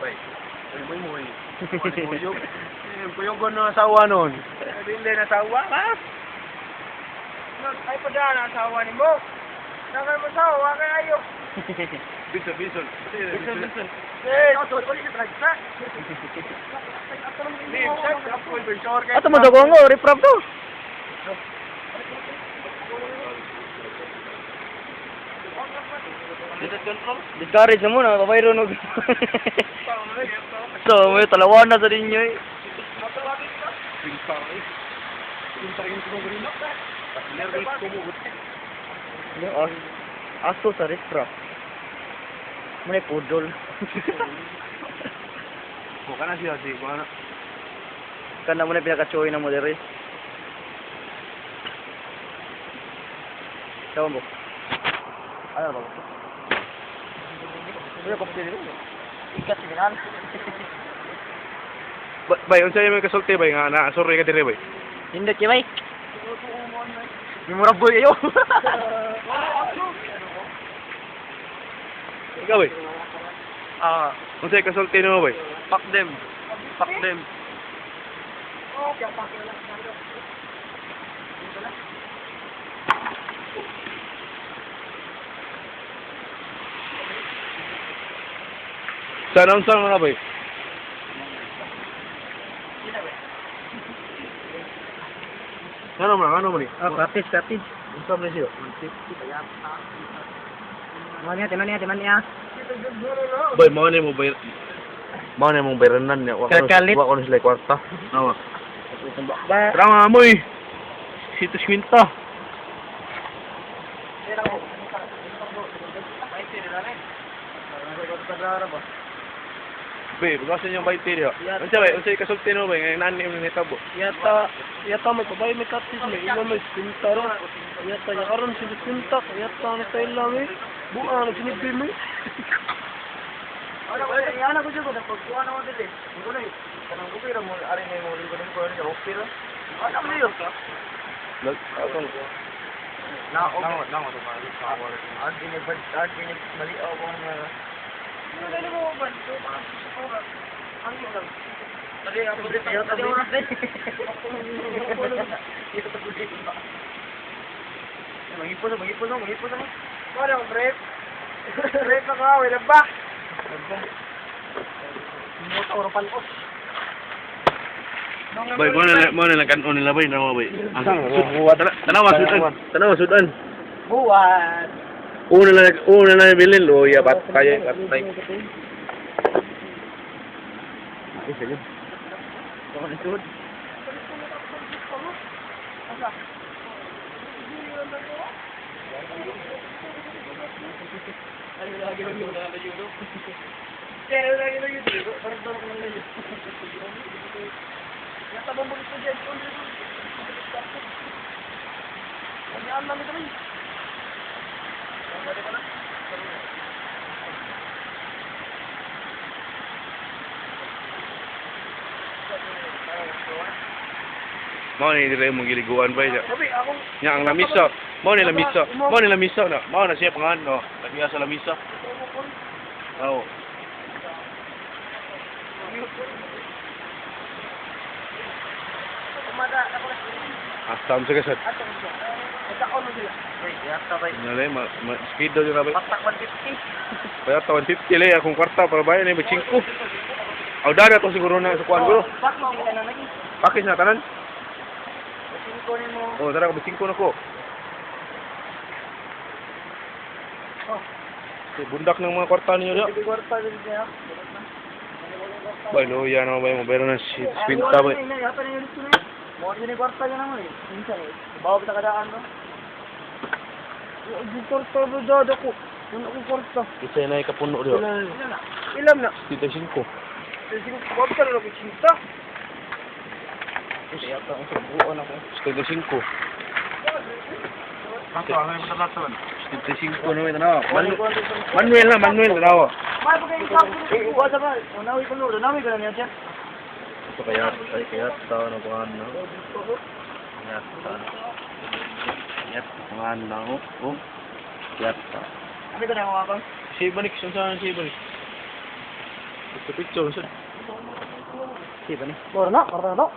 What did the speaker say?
Bay. Muy. Puyog ko na asawa nun. Hindi na asawa, ha? Ay pa dyan ang asawa ni mo. Nakal mo asawa, kaya ayo. Bison. Ato mo daw ko, reprap to. Discourage na muna, pabayro no. So, may talawan na sa ninyo eh. Aso sa reprap. May pudol. Bukan na siya, di ba na? Kana mo na pinaka-choy na mo dere. Tawon mo. Ano ba? Ano ko pili mo? Ikat sinan. Bay, unsa may kasulti bay nga na sorry ka dire bay. Hindi ki bay. Memorable ayo. Ikaw bay. Unsa may kasulti mo bay? Fuck them. Sana mo na bay. Ano mo ni? Practice. Unsa man siya? Teman niya. Bay, mo bay. Mao na mong bayranan niya. Kakalit. Wa ko sila kwarta. Nawa. Ba. Tara nga mo eh. Sito swinta. Bay, bagasan yung bayti niya. Unsa kasulti no bay nga nani mo nitabo. Yata may pabay may kapis may ilo may pintaro. Yata ya karon si pinta, yata na tayo lang eh. Buang sinibi mo. Ano ko jud ko pagkuha na mo dili. Mo na eh. Kanang kupira mo ari may mo ko ni ko kupira. Ano mo yun ka? Lag atong Na to ba? Adi ni mali ako nga. Ano mo ba? Ang lang. Tadi ako dito yata di oras din. Magipon mo. Para ang break. Break pa ka, wala ba? Motor palos. Bay, mo na kanon nila bay na mo bay. Tanawa sudan. Buwan. Una na bilin lo ya patay. Isa yun. Ako na sud. Mau ni dire mo giliguan ba ya? Nya ang lamisa. Mau ni lamisa na. Mau na siya pangan no. Labiya sa lamisa. Oh. Asam sa kasat. Nalay speed daw na ba? Patak 150. Kaya 150 lay akong kwarta para bayan ni 5. Aw dara to siguro na sa kuan ko. Pakis na tanan. Oh, dara ko 5 na ko. Si bundak ng mga kwarta niyo dia. Bay lo ya no bay mo pero na si pinta bay. Mo ni kwarta yan naman eh. Minsan eh. Bawa kita kadaan no. Di kwarta do ko. Ano ko kwarta? Isa na ikapuno dia. Ilam na. 35. Bawa kita na kita. Kasi yata ang subuan ako. 35. Ako ang may matalatan. 35 na na. Manuel na daw. May pagkain ka. Ikaw sa ba? Unawi ko no. Unawi ka na niya. So kaya tao na kuhan na. Kaya kuhan na ko. Oh. Kaya ta. Ano ka na mga bang? Si Banik, saan si Banik? Sa picture, sir. Siapa nih? Baru nak, baru nak.